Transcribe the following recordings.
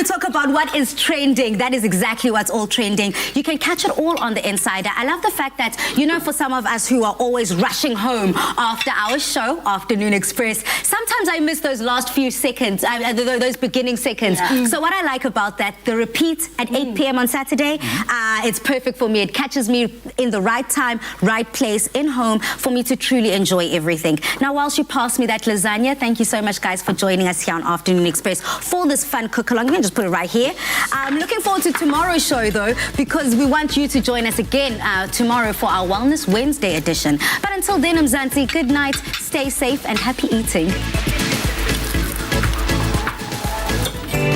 to talk about what is trending. That is exactly what's all trending. You can catch it all on The Insider. I love the fact that, you know, for some of us who are always rushing home after our show, Afternoon Express, sometimes I miss those last few seconds, those beginning seconds. Yeah. So what I like about that, the repeat at 8 p.m. on Saturday, it's perfect for me. It catches me in the right time, right place, in home, for me to truly enjoy everything. Now, whilst you pass me that lasagna, thank you so much, guys, for joining us here on Afternoon Express for this fun cook-along. I'm going to just put it right here. I'm looking forward to tomorrow's show, though, because we want you to join us again tomorrow for our Wellness Wednesday edition. But until then, Mzansi, good night, stay safe, and happy eating.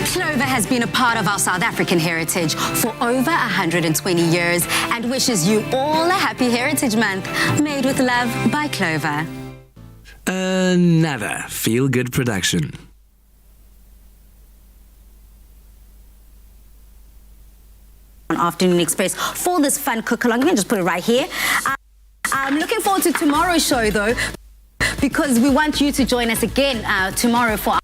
Clover has been a part of our South African heritage for over 120 years and wishes you all a happy Heritage Month. Made with love by Clover. Another feel-good production. On Afternoon Express for this fun cook-along. I'm going to just put it right here. I'm looking forward to tomorrow's show, though, because we want you to join us again tomorrow for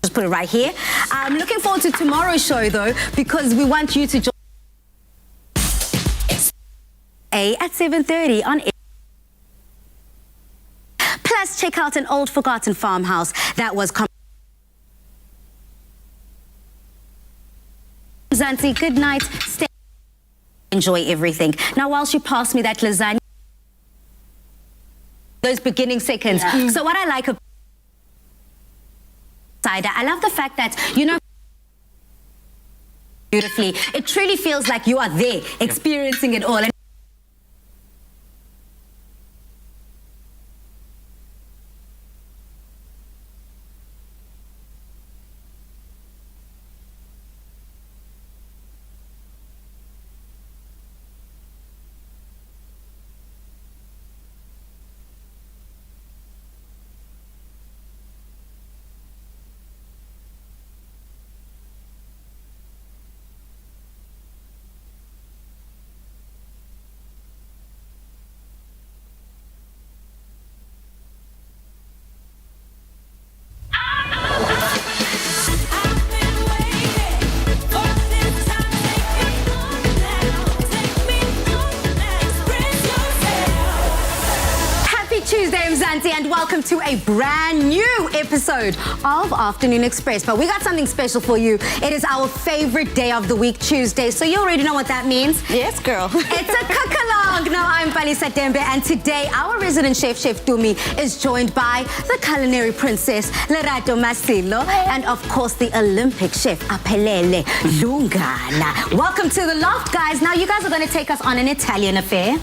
just put it right here. I'm looking forward to tomorrow's show, though, because we want you to join at 7:30 on. Plus, check out an old forgotten farmhouse that was. Zanti, good night. Stay. Enjoy everything. Now, whilst you pass me that lasagna, those beginning seconds. Yeah. So what I like about I love the fact that, you know, beautifully, it truly feels like you are there experiencing it all. And Tuesday, Mzansi, and welcome to a brand new episode of Afternoon Express. But we got something special for you. It is our favorite day of the week, Tuesday. So you already know what that means. Yes, girl. It's a cook-along. Now, I'm Palisa Dembe, and today our resident chef, Chef Dumi, is joined by the culinary princess, Lerato Masilo, and of course, the Olympic chef, Apelele Lungana. Welcome to the loft, guys. Now, you guys are going to take us on an Italian affair.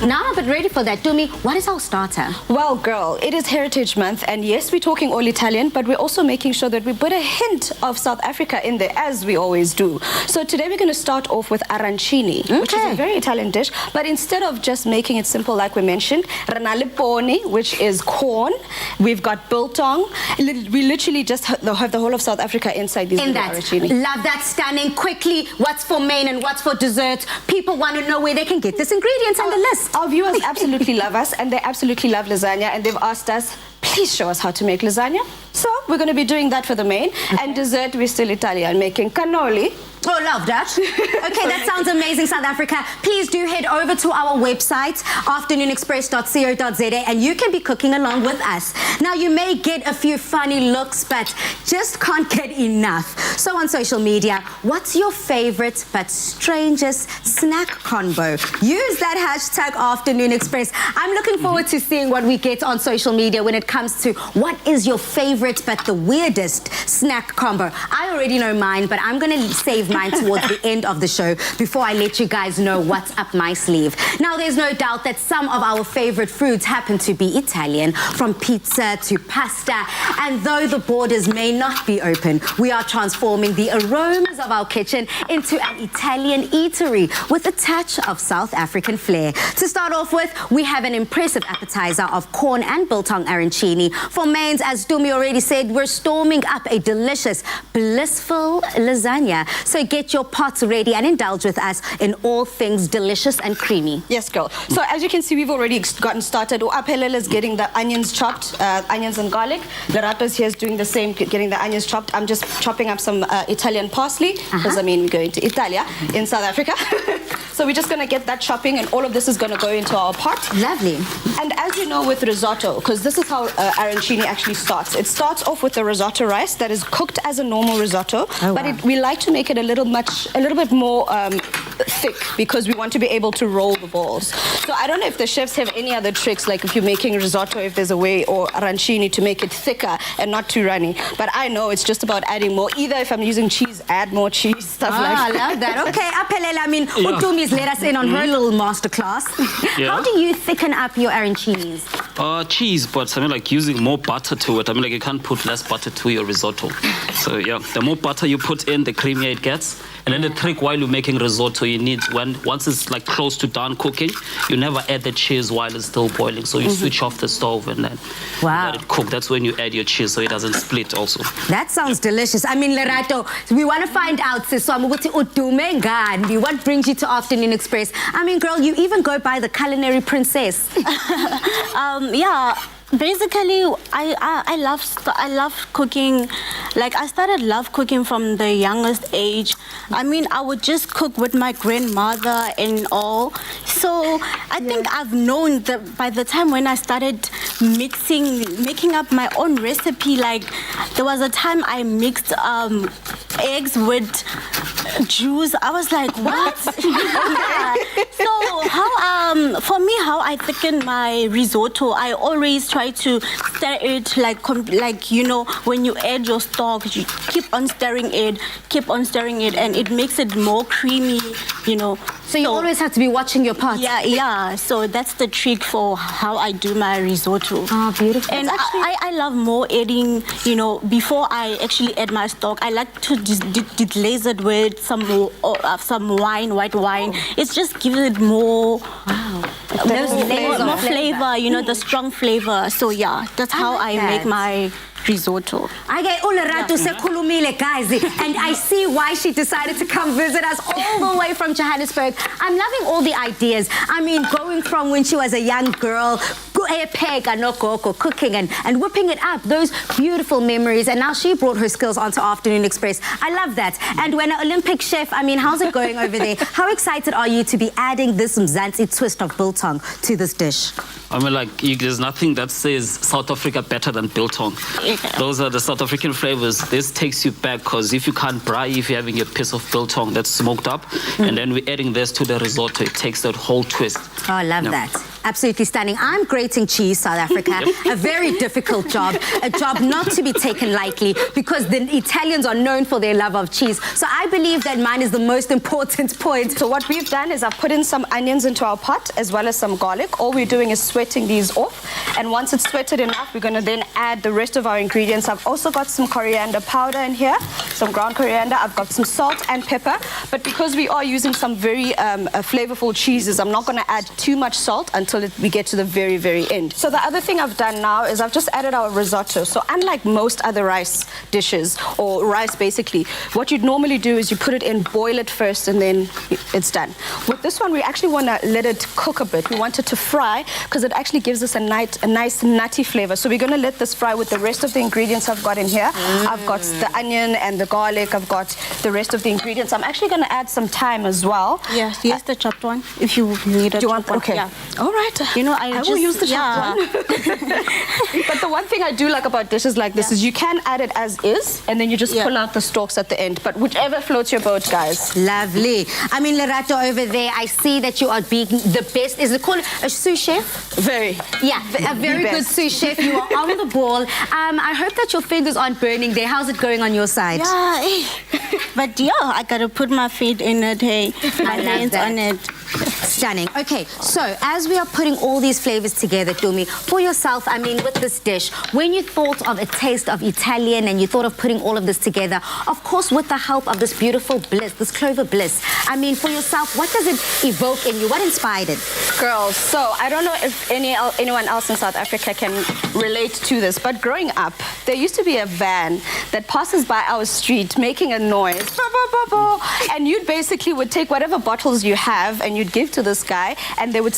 Now I'm a bit ready for that. Dumi, what is our starter? Well, girl, it is Heritage Month, and yes, we're talking all Italian, but we're also making sure that we put a hint of South Africa in there, as we always do. So today we're going to start off with arancini, which is a very Italian dish, but instead of just making it simple like we mentioned, ranale poni, which is corn, we've got biltong. We literally just have the whole of South Africa inside these arancini. Love that. Stunning. Quickly, what's for main and what's for dessert? People want to know where they can get this ingredients on the list. Our viewers absolutely love us, and they absolutely love lasagna, and they've asked us, please show us how to make lasagna. So we're going to be doing that for the main. And dessert, we're still Italian, making cannoli. Oh, love that. Okay, that sounds amazing, South Africa. Please do head over to our website, afternoonexpress.co.za, and you can be cooking along with us. Now, you may get a few funny looks, but just can't get enough. So on social media, what's your favorite but strangest snack combo? Use that hashtag Afternoon Express. I'm looking forward to seeing what we get on social media when it comes to what is your favorite but the weirdest snack combo. I already know mine, but I'm going to save mine towards the end of the show before I let you guys know what's up my sleeve. Now, there's no doubt that some of our favorite foods happen to be Italian, from pizza to pasta, and though the borders may not be open, we are transforming the aromas of our kitchen into an Italian eatery with a touch of South African flair. To start off with, we have an impressive appetizer of corn and biltong arancini. For mains, as Dumi already said, we're storming up a delicious, blissful lasagna. So So get your pots ready and indulge with us in all things delicious and creamy. Yes, girl. So as you can see, we've already gotten started. Apelele is getting the onions chopped, onions and garlic. Leratos here is doing the same, getting the onions chopped. I'm just chopping up some Italian parsley, because I mean, we're going to Italia in South Africa. So we're just going to get that chopping, and all of this is going to go into our pot. Lovely. And as you know, with risotto, because this is how arancini actually starts. It starts off with the risotto rice that is cooked as a normal risotto, but we like to make it a little bit more thick, because we want to be able to roll the balls. So I don't know if the chefs have any other tricks, like if you're making risotto, if there's a way, or arancini, to make it thicker and not too runny. But I know it's just about adding more. Either if I'm using cheese, add more cheese, stuff like that. I love that. Okay, Apelele, I mean, Utumi's let us in on her little masterclass. How do you thicken up your arancinis? Cheese, but I mean, like, using more butter to it. I mean, like, you can't put less butter to your risotto. So yeah, the more butter you put in, the creamier it gets. And then the trick while you're making risotto, you need, once it's like close to done cooking, you never add the cheese while it's still boiling. So you switch off the stove and then let it cook. That's when you add your cheese, so it doesn't split also. That sounds delicious. I mean, Lerato, we want to find out, sis, what brings you to Afternoon Express? I mean, girl, you even go by the culinary princess. Yeah. Basically, I love cooking. Like, I started love cooking from the youngest age. I mean, I would just cook with my grandmother and all. So I think I've known that by the time when I started making up my own recipe, like, there was a time I mixed eggs with juice. I was like, what? So for me, how I thicken my risotto, I always try to stir it like you know, when you add your stock, you keep on stirring it, and it makes it more creamy, you know. So you always have to be watching your pot. Yeah. So that's the trick for how I do my risotto. Oh, beautiful. And I love more adding, you know, before I actually add my stock, I like to deglaze it with some wine, white wine. It's just gives it more, more flavor, you know, the strong flavor. So yeah, that's how I make my risotto. Okay, Lerato sekhulumile, guys, and I see why she decided to come visit us all the way from Johannesburg. I'm loving all the ideas. I mean, going from when she was a young girl, cooking and whipping it up, those beautiful memories, and now she brought her skills onto Afternoon Express. I love that. And when an Olympic chef, I mean, how's it going over there? How excited are you to be adding this Mzansi twist of biltong to this dish? I mean, like, there's nothing that says South Africa better than biltong. Those are the South African flavors. This takes you back, because if you can't braai, if you're having a piece of biltong that's smoked up, and then we're adding this to the risotto, it takes that whole twist. Oh, I love that. Absolutely stunning. I'm grating cheese, South Africa. A very difficult job. A job not to be taken lightly, because the Italians are known for their love of cheese. So I believe that mine is the most important point. So what we've done is I've put in some onions into our pot, as well as some garlic. All we're doing is sweating these off. And once it's sweated enough, we're going to then add the rest of our ingredients. I've also got some coriander powder in here, some ground coriander. I've got some salt and pepper. But because we are using some very flavorful cheeses, I'm not going to add too much salt until we get to the very, very end. So the other thing I've done now is I've just added our risotto. So unlike most other rice dishes, or rice basically, what you'd normally do is you put it in, boil it first, and then it's done. With this one, we actually want to let it cook a bit. We want it to fry, because it actually gives us a nice nutty flavor. So we're going to let this fry with the rest of the ingredients I've got in here. I've got the onion and the garlic. I've got the rest of the ingredients. I'm actually going to add some thyme as well. Yes, here's the chopped one, if you need it. Do you want? Okay. Yeah. All right. You know, I will use the chopped one. But the one thing I do like about dishes like this is you can add it as is, and then you just pull out the stalks at the end. But whichever floats your boat, guys. Lovely. I mean, Lerato, over there, I see that you are being the best. Is it called a sous chef? Very. Yeah, a very good sous chef. You are on the ball. I hope that your fingers aren't burning there. How's it going on your side? Yeah, but yeah, I gotta put my feet in it, hey. My hands on it. Stunning. Okay, so as we are putting all these flavors together, Dumi, for yourself, I mean, with this dish, when you thought of a taste of Italian and you thought of putting all of this together, of course, with the help of this beautiful Bliss, this Clover Bliss, I mean, for yourself, what does it evoke in you? What inspired it? Girls, so I don't know if anyone else in South Africa can relate to this, but growing up, there used to be a van that passes by our street making a noise, and you'd basically would take whatever bottles you have and you'd give to this guy, and they would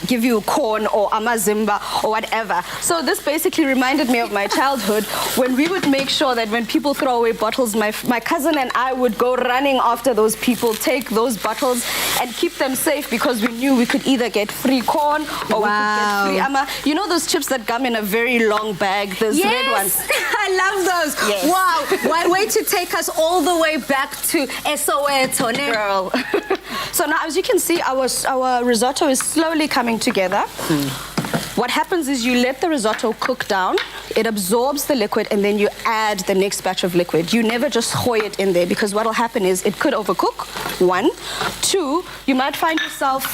give you corn or amazimba or whatever. So this basically reminded me of my childhood when we would make sure that when people throw away bottles, my cousin and I would go running after those people, take those bottles and keep them safe, because we knew we could either get free corn or we could get free ama. You know those chips that come in a very long bag, those red ones? I love those. Yes. Wow, what way to take us all the way back to Soweto. Girl. So now, as you can see, our risotto is slowly coming together. What happens is you let the risotto cook down, it absorbs the liquid, and then you add the next batch of liquid. You never just hoy it in there, because what will happen is it could overcook, 1. 2, you might find yourself,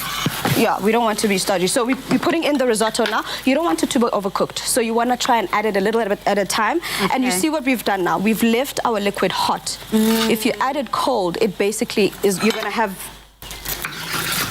we don't want to be stodgy. So we're putting in the risotto now. You don't want it to be overcooked. So you want to try and add it a little bit at a time. Okay. And you see what we've done now. We've left our liquid hot. If you add it cold, it basically is, you're going to have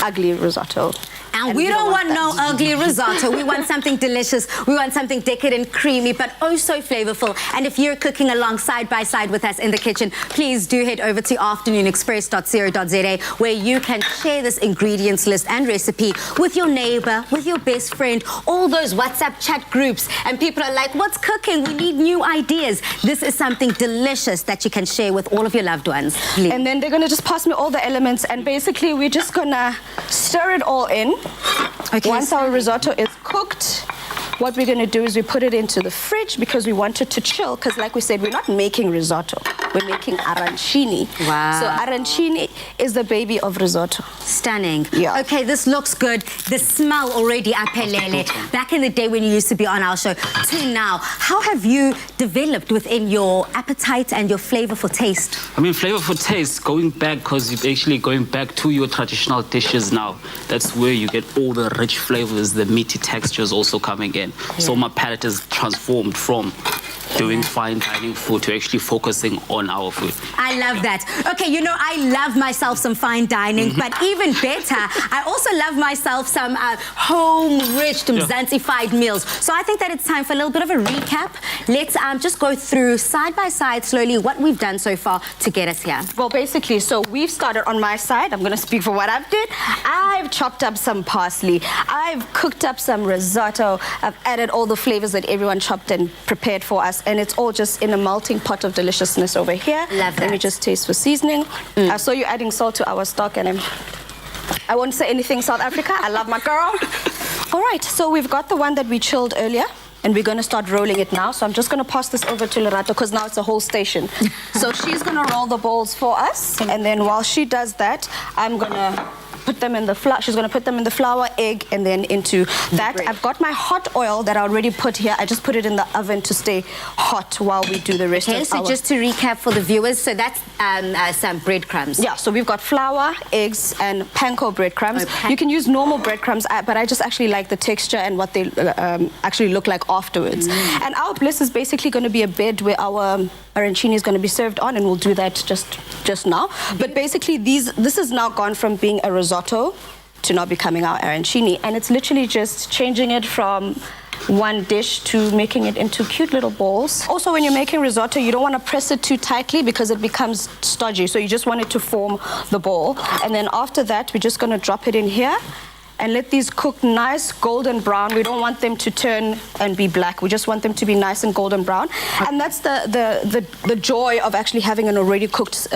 ugly risotto. And we don't want no ugly risotto. We want something delicious. We want something decadent, creamy, but oh so flavorful. And if you're cooking along side by side with us in the kitchen, please do head over to afternoonexpress.co.za, where you can share this ingredients list and recipe with your neighbor, with your best friend, all those WhatsApp chat groups. And people are like, what's cooking? We need new ideas. This is something delicious that you can share with all of your loved ones. Please. And then they're going to just pass me all the elements, and basically we're just going to stir it all in. Okay. Once our risotto is cooked, what we're going to do is we put it into the fridge, because we want it to chill, because like we said, we're not making risotto, we're making arancini. Wow. So arancini is the baby of risotto. Stunning. Yeah. Okay, this looks good. The smell already apelele. Back in the day when you used to be on our show to now, how have you developed within your appetite and your flavor for taste? I mean, flavor for taste, going back, because you're actually going back to your traditional dishes now. That's where you get all the rich flavors, the meaty textures also coming in. Yeah. So my palate is transformed from doing fine dining food to actually focusing on our food. I love that. Okay, you know, I love myself some fine dining, but even better, I also love myself some home-rich, Mzansified meals. So I think that it's time for a little bit of a recap. Let's just go through side by side slowly what we've done so far to get us here. Well, basically, so we've started on my side. I'm going to speak for what I've did. I've chopped up some parsley. I've cooked up some risotto. I've added all the flavors that everyone chopped and prepared for us. And it's all just in a melting pot of deliciousness over here. Love that. Let me just taste for seasoning. I saw you adding salt to our stock, and I won't say anything South Africa. I love my girl. All right, so we've got the one that we chilled earlier, and we're going to start rolling it now. So I'm just going to pass this over to Lerato, because now it's a whole station. So she's going to roll the balls for us, and then while she does that, I'm going to put them in the flour. She's going to put them in the flour, egg, and then into that. I've got my hot oil that I already put here. I just put it in the oven to stay hot while we do the rest of our... Okay, so just to recap for the viewers, so that's some breadcrumbs. Yeah, so we've got flour, eggs, and panko breadcrumbs. You can use normal breadcrumbs, but I just actually like the texture and what they actually look like afterwards. And our bliss is basically going to be a bed where our arancini is going to be served on, and we'll do that just now. But basically, this has now gone from being a risotto to now becoming our arancini, and it's literally just changing it from one dish to making it into cute little balls. Also, when you're making risotto, you don't want to press it too tightly because it becomes stodgy, so you just want it to form the ball. And then after that, we're just going to drop it in here and let these cook nice golden brown. We don't want them to turn and be black. We just want them to be nice and golden brown. And that's the joy of actually having an already cooked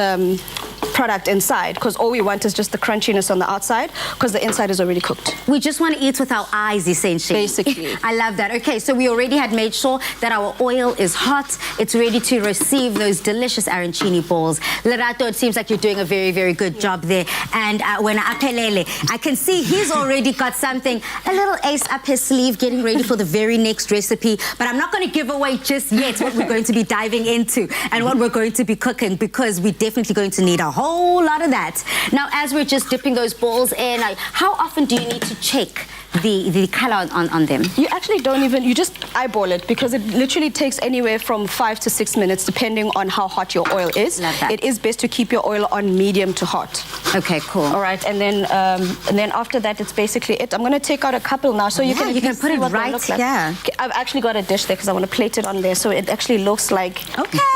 product inside, because all we want is just the crunchiness on the outside, because the inside is already cooked. We just want to eat with our eyes, essentially. Basically. I love that. Okay, so we already had made sure that our oil is hot. It's ready to receive those delicious arancini balls. Lerato, it seems like you're doing a very, very good job there. And when Apelele, I can see he's already got something, a little ace up his sleeve, getting ready for the very next recipe. But I'm not going to give away just yet what we're going to be diving into and what we're going to be cooking, because we're definitely going to need our whole lot of that. Now, as we're just dipping those balls in, like, how often do you need to check the color on them? You actually don't even, you just eyeball it because it literally takes anywhere from 5 to 6 minutes depending on how hot your oil is. Love that. It is best to keep your oil on medium to hot. Okay, cool. All right, and then after that, it's basically it. I'm going to take out a couple now so you can can put see it what they right look like. here. Okay, I've actually got a dish there because I want to plate it on there so it actually looks like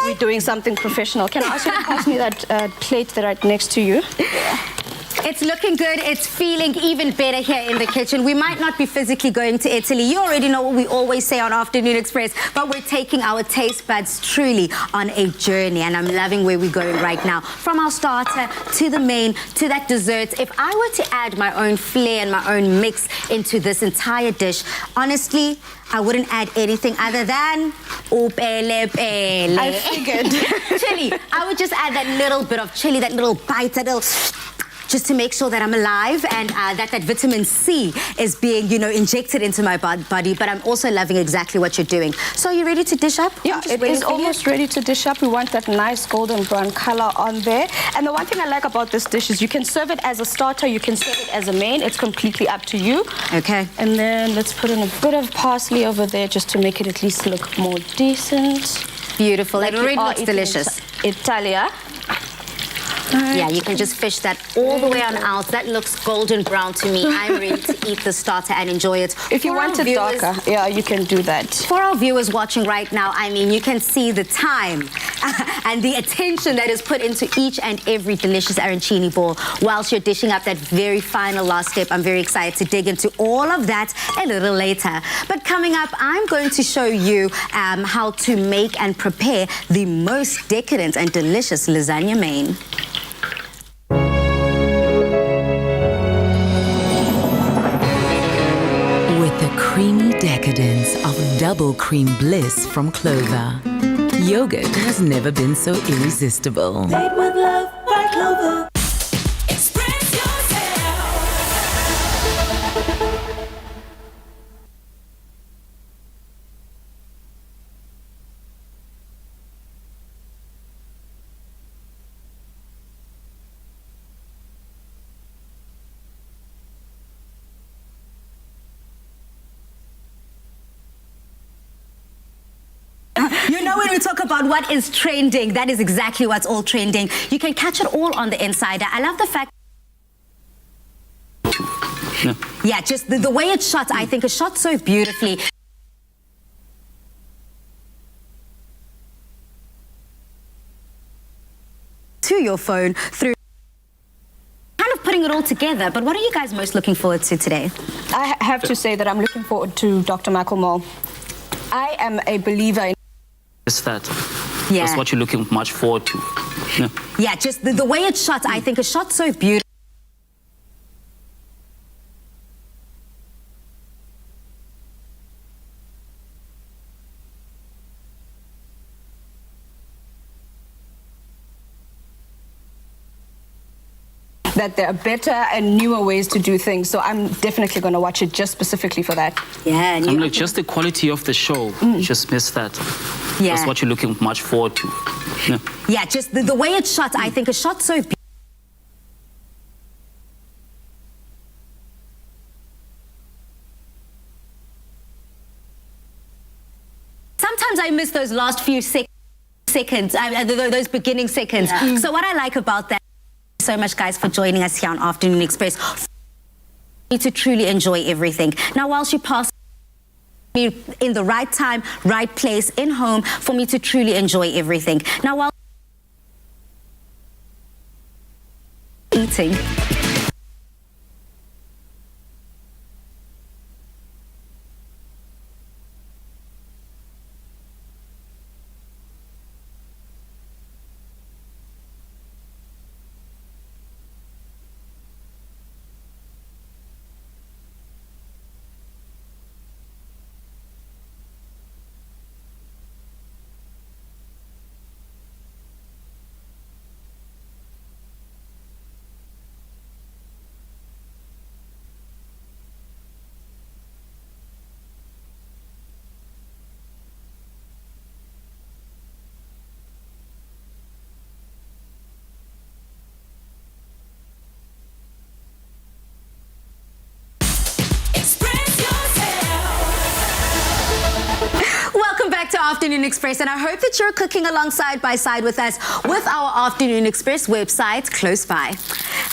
we're doing something professional. Can I ask you to pass me that plate there right next to you? It's looking good. It's feeling even better here in the kitchen. We might not be physically going to Italy. You already know what we always say on Afternoon Express, but we're taking our taste buds truly on a journey, and I'm loving where we're going right now. From our starter to the main to that dessert. If I were to add my own flair and my own mix into this entire dish, honestly, I wouldn't add anything other than pele pele. I figured. Chili. I would just add that little bit of chili, that little bite, that little... just to make sure that I'm alive and that vitamin C is being, injected into my body. But I'm also loving exactly what you're doing. So are you ready to dish up? Yeah, it is almost ready to dish up. We want that nice golden brown color on there. And the one thing I like about this dish is you can serve it as a starter, you can serve it as a main. It's completely up to you. Okay. And then let's put in a bit of parsley over there just to make it at least look more decent. Beautiful. Like it already you are looks eating delicious. Italia. Yeah, you can just fish that all the way on out. That looks golden brown to me. I'm ready to eat the starter and enjoy it. If you want it darker, yeah, you can do that. For our viewers watching right now, I mean, you can see the time and the attention that is put into each and every delicious arancini ball whilst you're dishing up that very final last step. I'm very excited to dig into all of that a little later. But coming up, I'm going to show you how to make and prepare the most decadent and delicious lasagna main. With the creamy decadence of double cream bliss from Clover, yogurt has never been so irresistible. Made with love by Clover. Express yourself. You know, when we talk about what is trending, that is exactly what's all trending. You can catch it all on the Insider. I love the fact... Yeah, just the way it's shot, I think it's shot so beautifully. To your phone through... kind of putting it all together. But what are you guys most looking forward to today? I have to say that I'm looking forward to Dr. Michael Moore. I am a believer in... It's that. Yeah. That's what you're looking much forward to. Yeah. Yeah, just the way it's shot, I think it's shot so beautifully. that there are better and newer ways to do things. So I'm definitely going to watch it just specifically for that. Yeah. And I'm like, just the quality of the show, you just miss that. Yeah. That's what you're looking much forward to. Yeah. Yeah, just the way it's shot, I think it's shot so beautifully. Sometimes I miss those last few seconds, those beginning seconds. Yeah. So what I like about that, thank you so much guys for joining us here on Afternoon Express, to truly enjoy everything. Now whilst you pass me in the right time, right place, in home, for me to truly enjoy everything. Now while eating. back to Afternoon Express, and I hope that you're cooking along side by side with us with our Afternoon Express website close by.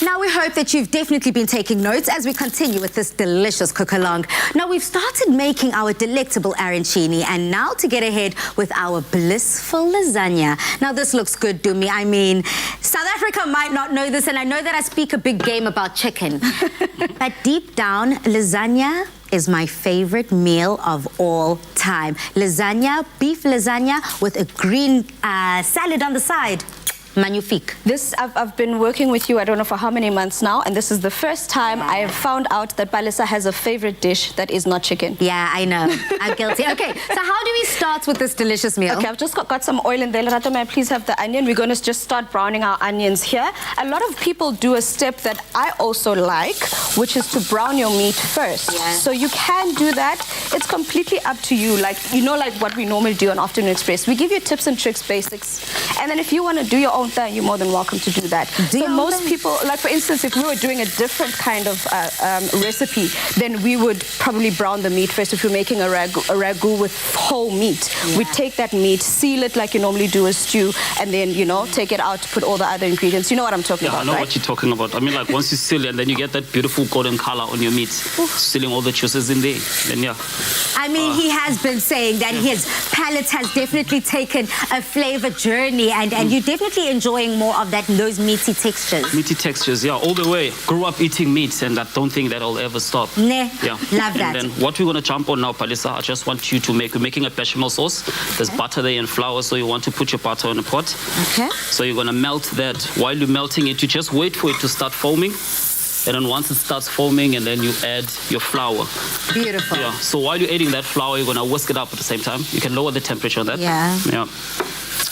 Now, we hope that you've definitely been taking notes as we continue with this delicious cook-along. Now, we've started making our delectable arancini, and now to get ahead with our blissful lasagna. Now, this looks good, Dumi. I mean, South Africa might not know this, and I know that I speak a big game about chicken. But deep down, lasagna is my favorite meal of all time. Lasagna, beef lasagna with a green salad on the side. Magnifique. This, I've been working with you, I don't know for how many months now, and this is the first time I have found out that Balisa has a favorite dish that is not chicken. Yeah, I know. I'm guilty. Okay, so how do we start with this delicious meal? Okay, I've just got some oil in there. Lerato, may I please have the onion? We're going to just start browning our onions here. A lot of people do a step that I also like, which is to brown your meat first. Yeah. So you can do that. It's completely up to you. Like, you know, like what we normally do on Afternoon Express. We give you tips and tricks, basics. And then if you want to do your own thing, you're more than welcome to do that. So most people, like for instance, if we were doing a different kind of recipe, then we would probably brown the meat first. If you're making a ragu with whole meat, we take that meat, seal it like you normally do a stew, and then, you know, take it out, put all the other ingredients. You know what I'm talking about, I know right? what you're talking about. I mean, like, once you seal it, and then you get that beautiful golden color on your meat, sealing all the juices in there, then yeah. I mean, he has been saying that his palate has definitely taken a flavor journey, and you're definitely enjoying more of those meaty textures. Meaty textures, yeah, all the way. Grew up eating meat, and I don't think that'll ever stop. Yeah, love that. And then what we're going to jump on now, Palisa, I just want you to we're making a bechamel sauce. There's butter there and flour, so you want to put your butter in a pot. Okay. So you're going to melt that. While you're melting it, you just wait for it to start foaming. And then once it starts foaming, and then you add your flour. Beautiful. Yeah, so while you're adding that flour, you're going to whisk it up at the same time. You can lower the temperature on that. Yeah. Yeah.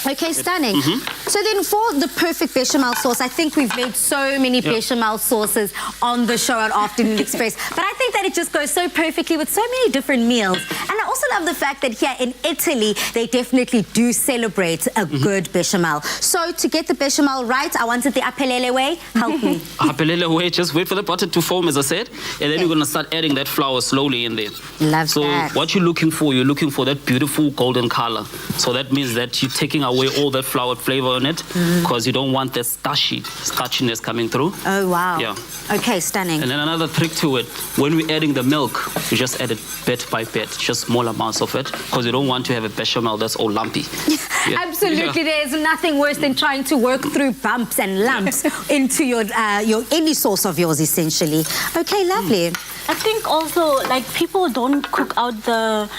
Okay, stunning. So then for the perfect bechamel sauce, I think we've made so many bechamel sauces on the show at Afternoon Express, but I think that it just goes so perfectly with so many different meals. And I also love the fact that here in Italy, they definitely do celebrate a good bechamel. So to get the bechamel right, I wanted the apelele way. Help me. Apelele way, just wait for the butter to foam, as I said, and then you're going to start adding that flour slowly in there. Love so that. What you're looking for that beautiful golden color. So that means that you're taking away all that flour flavor on it, because you don't want the starchiness coming through. Oh, wow. Yeah. Okay, stunning. And then another trick to it, when we're adding the milk, we just add it bit by bit, just small amounts of it, because you don't want to have a bechamel that's all lumpy. Yeah. Absolutely, there's nothing worse than trying to work through bumps and lumps into your any sauce of yours, essentially. Okay, lovely. I think also, like, people don't cook out the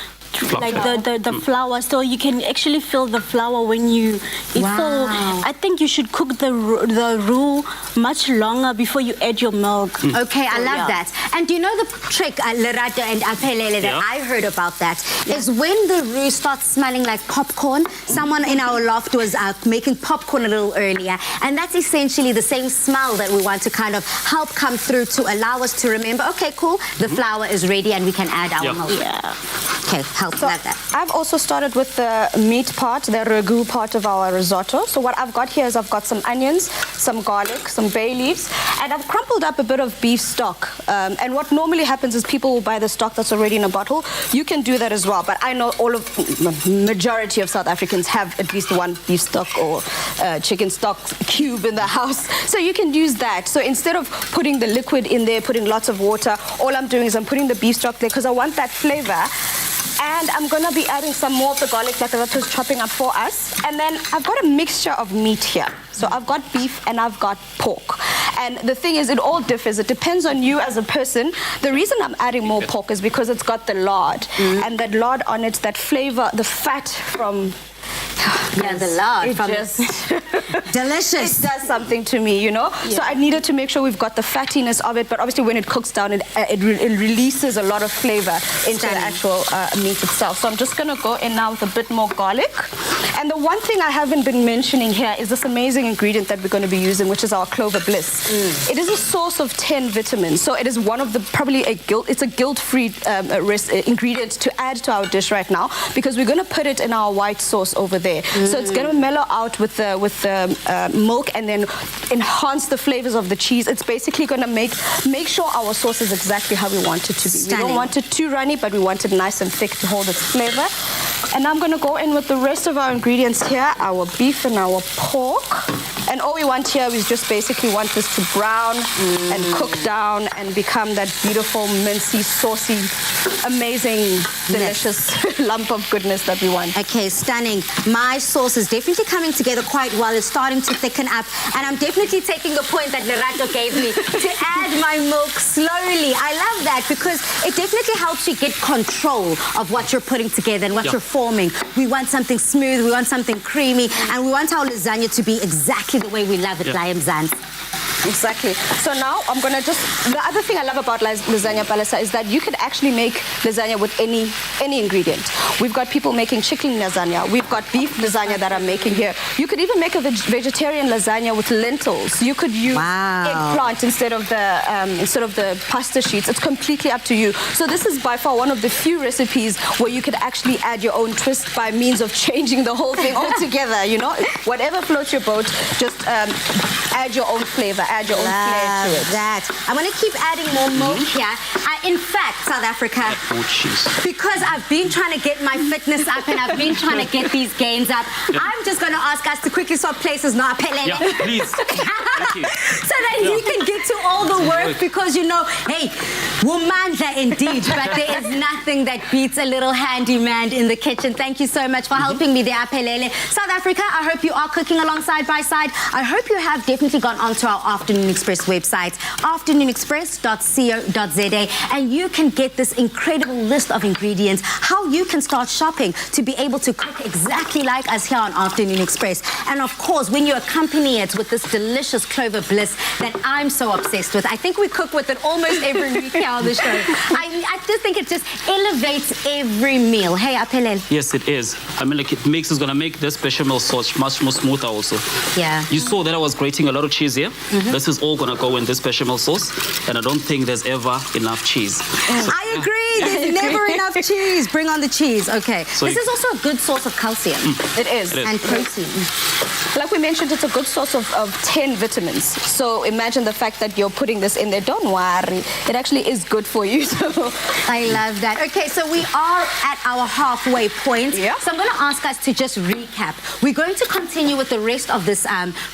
flour, so you can actually feel the flour when you eat. Wow. So I think you should cook the roux much longer before you add your milk. Okay, I love that. And do you know the trick, Lerato and Apelele, that I heard about that is when the roux starts smelling like popcorn. Someone in our loft was making popcorn a little earlier, and that's essentially the same smell that we want to kind of help come through to allow us to remember, okay, cool, the flour is ready and we can add our milk. Yeah. Okay, help, So love that. I've also started with the meat part, the ragu part of our risotto. So what I've got here is I've got some onions, some garlic, some bay leaves, and I've crumpled up a bit of beef stock. And what normally happens is people will buy the stock that's already in a bottle. You can do that as well, but I know majority of South Africans have at least one beef stock or chicken stock cube in the house. So you can use that. So instead of putting the liquid in there, putting lots of water, all I'm doing is I'm putting the beef stock there because I want that flavor. And I'm going to be adding some more of the garlic that Lerato is chopping up for us. And then I've got a mixture of meat here. So I've got beef and I've got pork. And the thing is, it all differs. It depends on you as a person. The reason I'm adding more pork is because it's got the lard. And that lard on it, that flavor, the fat from... Yeah, the lard. It just delicious. It does something to me, you know. Yeah. So I needed to make sure we've got the fattiness of it, but obviously when it cooks down, it releases a lot of flavor into the actual meat itself. So I'm just going to go in now with a bit more garlic. And the one thing I haven't been mentioning here is this amazing ingredient that we're going to be using, which is our Clover Bliss. It is a source of 10 vitamins. So it is one of the it's a guilt-free ingredient to add to our dish right now, because we're going to put it in our white sauce over there. So it's going to mellow out with the milk and then enhance the flavors of the cheese. It's basically going to make sure our sauce is exactly how we want it to be. Stunning. We don't want it too runny, but we want it nice and thick to hold its flavor. And I'm gonna go in with the rest of our ingredients here, our beef and our pork. And all we want here is just basically want this to brown and cook down and become that beautiful, mincy, saucy, amazing, delicious lump of goodness that we want. Okay, stunning. My sauce is definitely coming together quite well. It's starting to thicken up. And I'm definitely taking the point that Lerato gave me to add my milk slowly. I love that because it definitely helps you get control of what you're putting together and what you're forming. We want something smooth, we want something creamy, and we want our lasagna to be exactly the way we love it, Mzansi. Exactly. So now I'm gonna the other thing I love about lasagna palesa is that you can actually make lasagna with any ingredient. We've got people making chicken lasagna. We've got beef lasagna that I'm making here. You could even make a vegetarian lasagna with lentils. You could use eggplant instead of the pasta sheets. It's completely up to you. So this is by far one of the few recipes where you could actually add your own twist by means of changing the whole thing altogether. You know, whatever floats your boat, just add your own flavor. Add your own flair to it. That. I'm going to keep adding more milk here. In fact, South Africa, because I've been trying to get my fitness up and I've been trying to get these gains up, I'm just going to ask us to quickly swap places now. Yeah, please. Thank you. So that he can get to all the work because, you know, hey, womandla indeed, but there is nothing that beats a little handyman in the kitchen. Thank you so much for helping me there, Aphelele. South Africa, I hope you are cooking along side by side. I hope you have definitely gone onto our Afternoon Express website, afternoonexpress.co.za, and you can get this incredible list of ingredients, how you can start shopping to be able to cook exactly like us here on Afternoon Express. And of course, when you accompany it with this delicious Clover Bliss that I'm so obsessed with, I think we cook with it almost every week here on the show. I just think it just elevates every meal. Hey, Aphelele. Yes, it is. I mean, like it's going to make this bechamel sauce much more smoother also. Yeah. You saw that I was grating a lot of cheese here. This is all going to go in this bechamel sauce, and I don't think there's ever enough cheese. I agree. There's never enough cheese. Bring on the cheese. Okay. So this is also a good source of calcium. It is. And protein. Like we mentioned, it's a good source of 10 vitamins. So imagine the fact that you're putting this in there. Don't worry. It actually is good for you. So I love that. Okay, so we are at our halfway point. Yeah. So I'm going to ask us to just recap. We're going to continue with the rest of this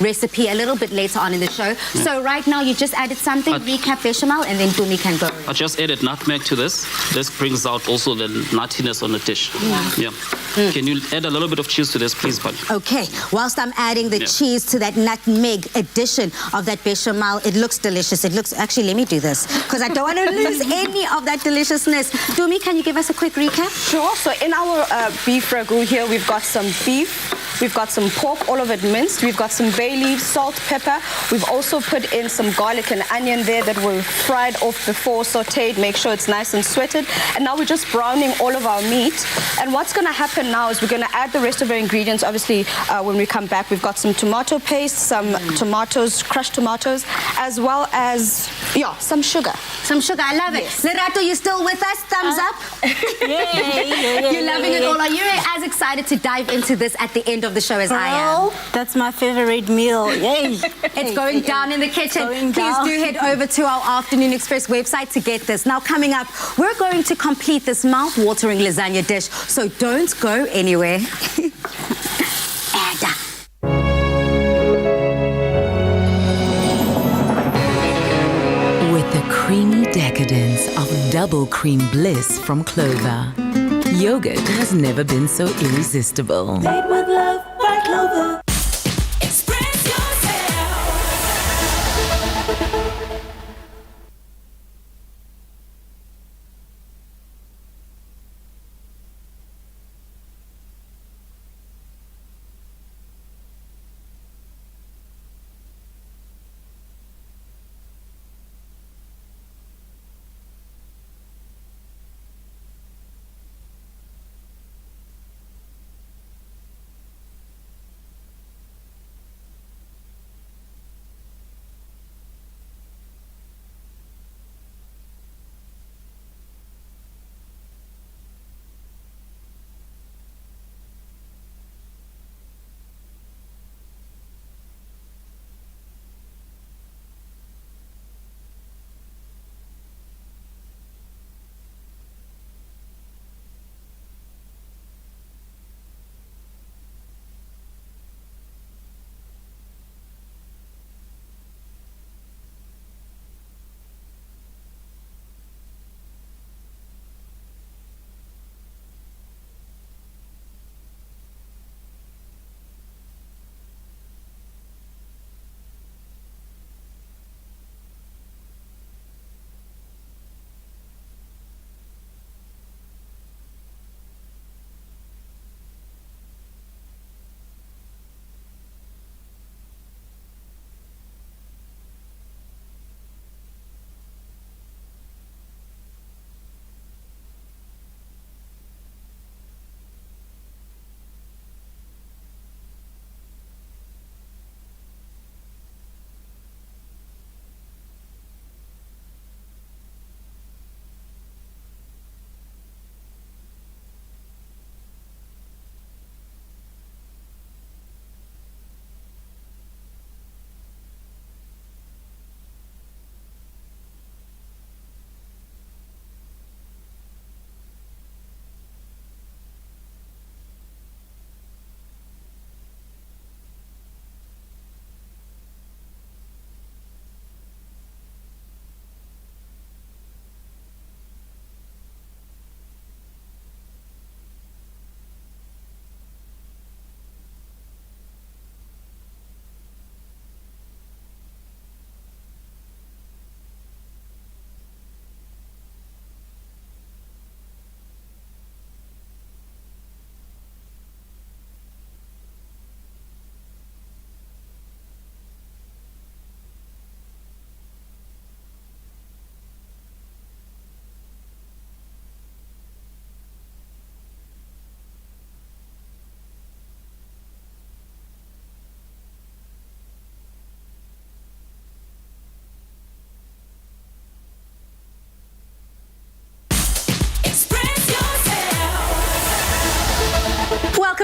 recipe a little bit later on in the show. So right now you just added something, recap bechamel, and then Tumi can go. I just added nutmeg to this. This brings out also the nuttiness on the dish. Yeah. Can you add a little bit of cheese to this, please, buddy? Okay, whilst I'm adding the cheese to that nutmeg addition of that bechamel, it looks delicious. It looks, actually, let me do this, because I don't want to lose any of that deliciousness. Tumi, can you give us a quick recap? sure. So in our beef ragu here, we've got some beef, we've got some pork, all of it minced. We've got some bay leaves, salt, pepper. We've also put in some garlic and onion there that were fried off before, sauteed, make sure it's nice and sweated. And now we're just browning all of our meat. And what's going to happen now is we're going to add the rest of our ingredients. Obviously, when we come back, we've got some tomato paste, some tomatoes, crushed tomatoes, as well as, some sugar. Some sugar, I love it. Lerato, you still with us? Thumbs up? You're loving it all. Are you as excited to dive into this at the end of the show as I am? That's my favorite meal. Yay. It's going down in the kitchen. Please do head over to our Afternoon Express website to get this. Now, coming up, we're going to complete this mouth-watering lasagna dish, so don't go anywhere. With the creamy decadence of double cream bliss from Clover, yogurt has never been so irresistible. Made with love by Clover. Express yourself.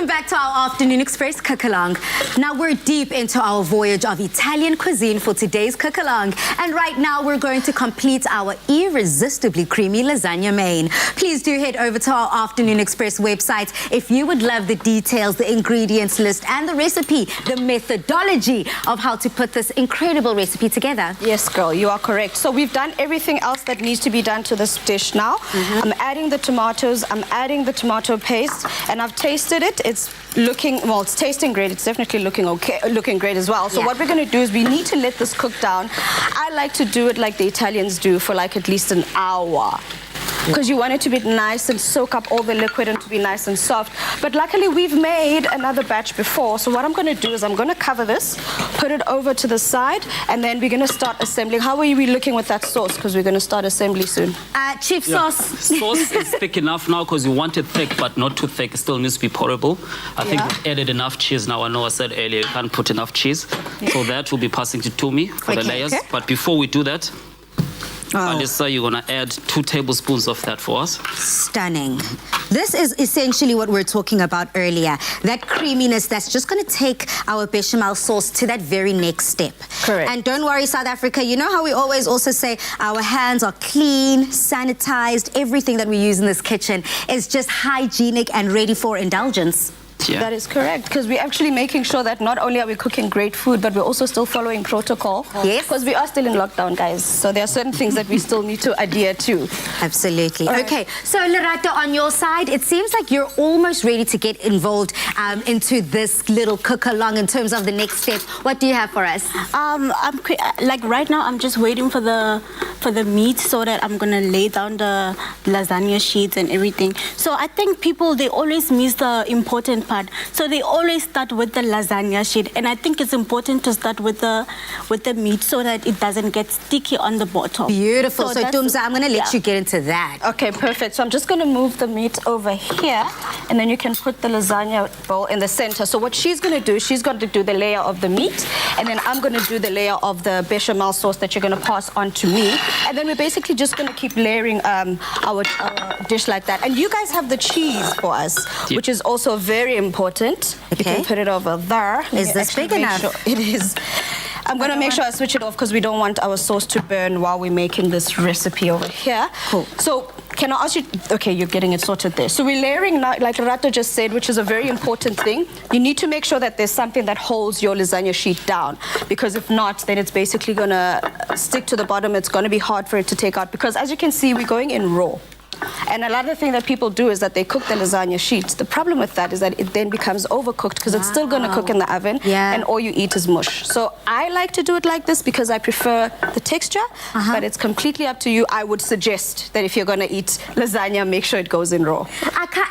Welcome back to our Afternoon Express cook-along. Now we're deep into our voyage of Italian cuisine for today's cook-along. And right now we're going to complete our irresistibly creamy lasagna main. Please do head over to our Afternoon Express website if you would love the details, the ingredients list and the recipe, the methodology of how to put this incredible recipe together. Yes, girl, you are correct. So we've done everything else that needs to be done to this dish now. I'm adding the tomatoes, I'm adding the tomato paste, and I've tasted it. It's looking, well, it's tasting great. It's definitely looking great as well. So what we're going to do is we need to let this cook down. I like to do it like the Italians do for like at least an hour. Because you want it to be nice and soak up all the liquid and to be nice and soft. But luckily we've made another batch before. So what I'm going to do is I'm going to cover this, put it over to the side, and then we're going to start assembling. How are we looking with that sauce? Because we're going to start assembly soon. Chief sauce. Sauce is thick enough now because you want it thick but not too thick. It still needs to be pourable. I think we've added enough cheese now. I know I said earlier you can't put enough cheese. So that will be passing to Tumi for the layers. Okay. But before we do that, Alisa, you're going to add 2 tablespoons of that for us. Stunning. This is essentially what we were talking about earlier. That creaminess that's just going to take our bechamel sauce to that very next step. Correct. And don't worry, South Africa, you know how we always also say our hands are clean, sanitized, everything that we use in this kitchen is just hygienic and ready for indulgence. Yeah. That is correct, because we're actually making sure that not only are we cooking great food, but we're also still following protocol. Yes. Because we are still in lockdown, guys. So there are certain things that we still need to adhere to. Absolutely. Okay, so Lerato, on your side, it seems like you're almost ready to get involved into this little cook-along in terms of the next step. What do you have for us? Like right now, I'm just waiting for the meat so that I'm gonna lay down the lasagna sheets and everything. So I think people, they always miss the important part. So they always start with the lasagna sheet, and I think it's important to start with the meat so that it doesn't get sticky on the bottom. Beautiful. So Dumza, I'm gonna let yeah. you get into that. Okay, perfect. So I'm just going to move the meat over here, and then you can put the lasagna bowl in the center. So what she's going to do, she's going to do the layer of the meat, and then I'm going to do the layer of the bechamel sauce that you're going to pass on to me. And then we're basically just going to keep layering our dish like that. And you guys have the cheese for us, which is also very important. You Okay. can put it over there. Is this big enough? Sure it is. I'm going to make sure I switch it off because we don't want our sauce to burn while we're making this recipe over here. Cool. So can I ask you, okay, you're getting it sorted there. So we're layering now, like Rato just said, which is a very important thing. You need to make sure that there's something that holds your lasagna sheet down, because if not, then it's basically going to stick to the bottom. It's going to be hard for it to take out, because as you can see, we're going in raw. And another thing that people do is that they cook the lasagna sheets. The problem with that is that it then becomes overcooked because it's still going to cook in the oven, and all you eat is mush. So I like to do it like this because I prefer the texture, but it's completely up to you. I would suggest that if you're going to eat lasagna, make sure it goes in raw.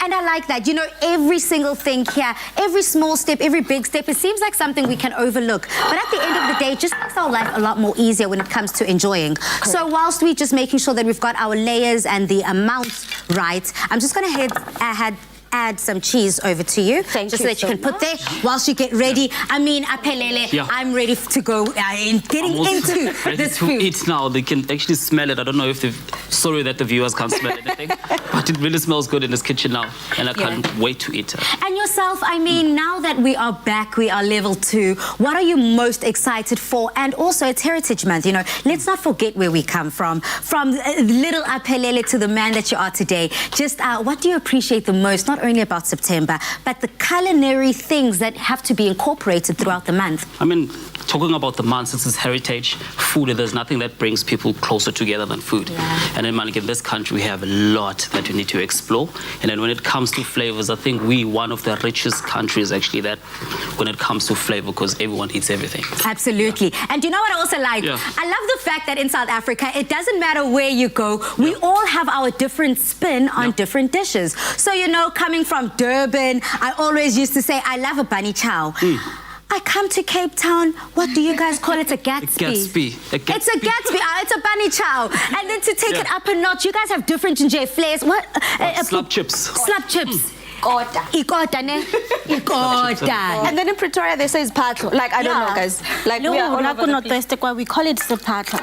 And I like that. You know, every single thing here, every small step, every big step, it seems like something we can overlook. But at the end of the day, it just makes our life a lot more easier when it comes to enjoying. Correct. So whilst we're just making sure that we've got our layers and the amount right, I'm just going to add some cheese over to you. Thank just you so that you so can put there whilst you get ready. I mean, apelele, I'm ready to go getting into this to food. eat now. They can actually smell it. I don't know if sorry that the viewers can't smell anything, but it really smells good in this kitchen now, and I can't wait to eat it. And yourself, I mean, now that we are back, we are level 2, what are you most excited for? And also, it's Heritage Month, you know, let's not forget where we come from little apelele to the man that you are today. Just what do you appreciate the most, not only about September, but the culinary things that have to be incorporated throughout the month? I mean, talking about the month, this is heritage food. There's nothing that brings people closer together than food. And then, in this country, we have a lot that we need to explore. And then when it comes to flavors, I think we one of the richest countries, actually, that when it comes to flavor, because everyone eats everything. Absolutely. And you know what I also like? I love the fact that in South Africa, it doesn't matter where you go, we all have our different spin on different dishes. So, you know, coming from Durban, I always used to say, I love a bunny chow. I come to Cape Town, what do you guys call it? A Gatsby? It's a Gatsby. It's a bunny chow. And then to take it up a notch, you guys have different ginger flares. What? Slap chips. Slap chips. Ikota, ne? Ikota. And then in Pretoria they say it's patlo. Like I don't know, guys. Like we are all over the place. We call it sepatlo.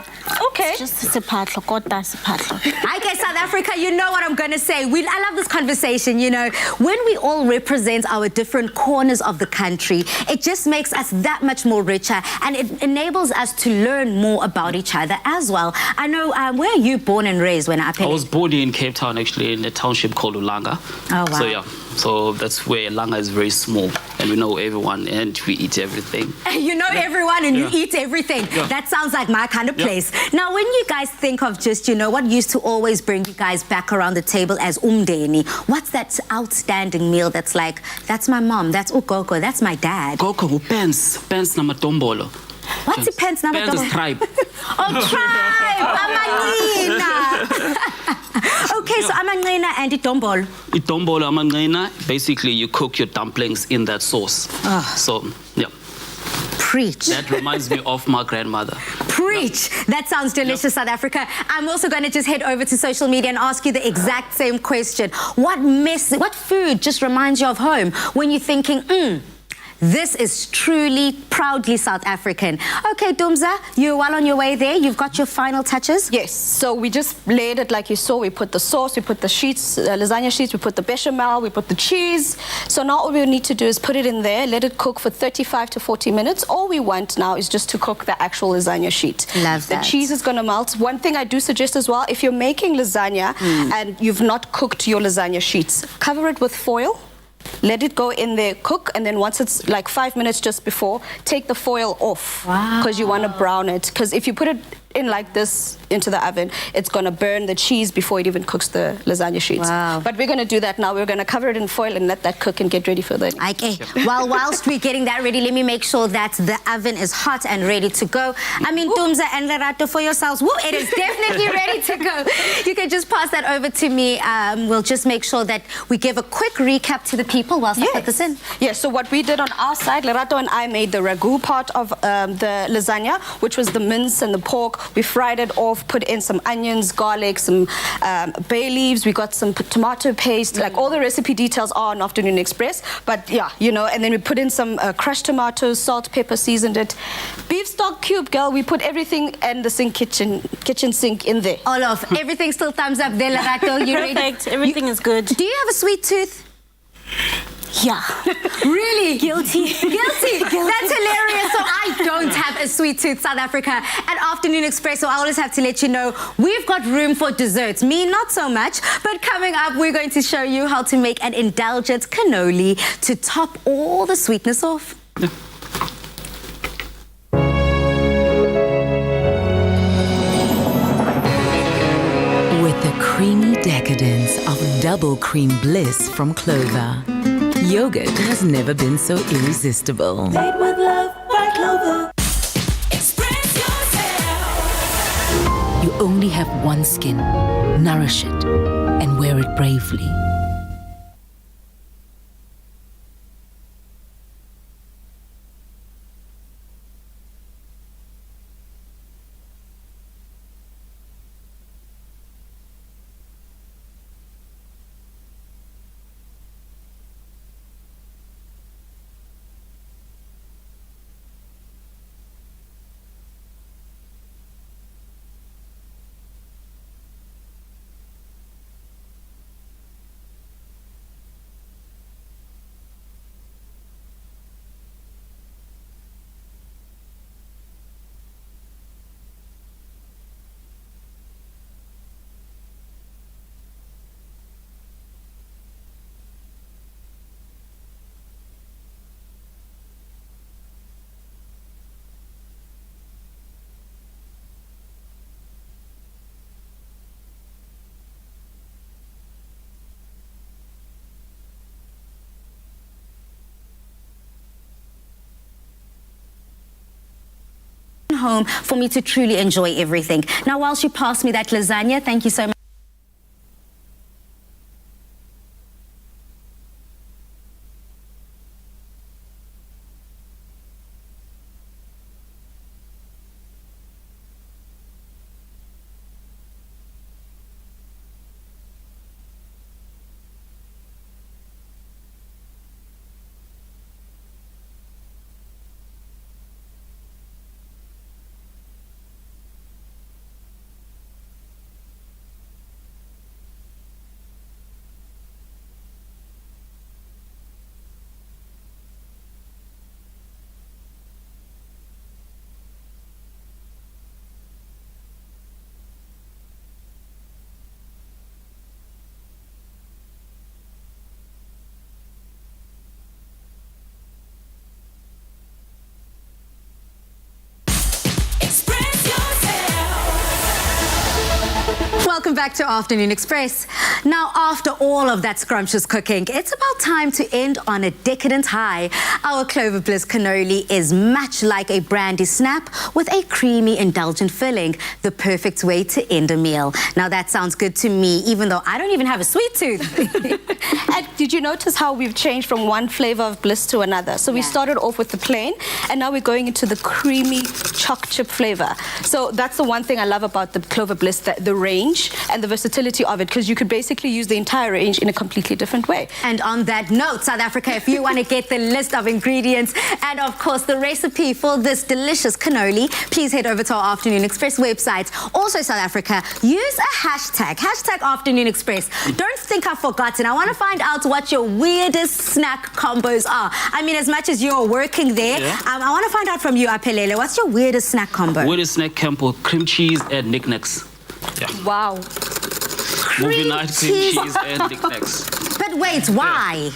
Okay. It's just sepatlo, kota sepatlo. Okay, South Africa, you know what I'm going to say. I love this conversation, you know. When we all represent our different corners of the country, it just makes us that much more richer, and it enables us to learn more about each other as well. I know, where are you born and raised when I was born in Cape Town, actually, in a township called Ulanga. Oh, wow. So, yeah. So that's where Langa is very small, and we know everyone, and we eat everything. You know everyone, and you eat everything. Yeah. That sounds like my kind of place. Now, when you guys think of just, you know, what used to always bring you guys back around the table as umdeni, what's that outstanding meal that's like, that's my mom, that's ugogo, that's my dad? Gogo, pens namatombolo. What's the pens number? Pens is tribe. Oh, tribe! Amanina! Okay, so amanina and itombolo. Itombolo amanqina, basically you cook your dumplings in that sauce. So, yeah. Preach. That reminds me of my grandmother. Preach. That sounds delicious, South Africa. I'm also going to just head over to social media and ask you the exact same question. What food just reminds you of home when you're thinking, this is truly, proudly South African? Okay, Dumza, you're well on your way there. You've got your final touches? Yes, so we just laid it like you saw. We put the sauce, we put the sheets, lasagna sheets, we put the bechamel, we put the cheese. So now all we need to do is put it in there, let it cook for 35 to 40 minutes. All we want now is just to cook the actual lasagna sheet. Love that. The cheese is going to melt. One thing I do suggest as well, if you're making lasagna and you've not cooked your lasagna sheets, cover it with foil. Let it go in there, cook, and then once it's like 5 minutes just before, take the foil off. Wow. Because you want to brown it. Because if you put it in like this into the oven, it's going to burn the cheese before it even cooks the lasagna sheets. Wow. But we're going to do that now. We're going to cover it in foil and let that cook and get ready for the... Okay. Well, whilst we're getting that ready, let me make sure that the oven is hot and ready to go. I mean, Dumza and Lerato, for yourselves, woo, it is definitely ready to go. You can just pass that over to me. We'll just make sure that we give a quick recap to the people whilst I put this in. Yes, so what we did on our side, Lerato and I made the ragu part of the lasagna, which was the mince and the pork. We fried it off, put in some onions, garlic, some bay leaves. We got some tomato paste. Like all the recipe details are on Afternoon Express. But yeah, you know, and then we put in some crushed tomatoes, salt, pepper, seasoned it. Beef stock cube, girl. We put everything in the kitchen sink in there. All of everything still thumbs up there, Lerato. You ready? Perfect. Everything is good. Do you have a sweet tooth? Yeah. Really? Guilty. Guilty. That's hilarious. So I don't have a sweet tooth, South Africa. At Afternoon Express, so I always have to let you know, we've got room for desserts. Me, not so much. But coming up, we're going to show you how to make an indulgent cannoli to top all the sweetness off. With the creamy decadence of double cream bliss from Clover, yogurt has never been so irresistible. Made with love by Clover. Express yourself. You only have one skin. Nourish it and wear it bravely. Home for me to truly enjoy everything. Now, whilst you pass me that lasagna, thank you so much. welcome back to Afternoon Express. Now, after all of that scrumptious cooking, it's about time to end on a decadent high. Our Clover Bliss cannoli is much like a brandy snap with a creamy, indulgent filling, the perfect way to end a meal. Now, that sounds good to me, even though I don't even have a sweet tooth. And did you notice how we've changed from one flavor of Bliss to another? So we started off with the plain, and now we're going into the creamy choc chip flavor. So that's the one thing I love about the Clover Bliss, the range and the versatility of it, because you could basically use the entire range in a completely different way. And on that note, South Africa, if you want to get the list of ingredients and, of course, the recipe for this delicious cannoli, please head over to our Afternoon Express website. Also, South Africa, use a hashtag Afternoon Express. Don't think I've forgotten. I want to find out what your weirdest snack combos are. I mean, as much as you're working there, I want to find out from you, Apelele, what's your weirdest snack combo? Weirdest snack combo, cream cheese and knickknacks. Yeah. Wow. Movie night, cream cheese and knickknacks. But wait, why?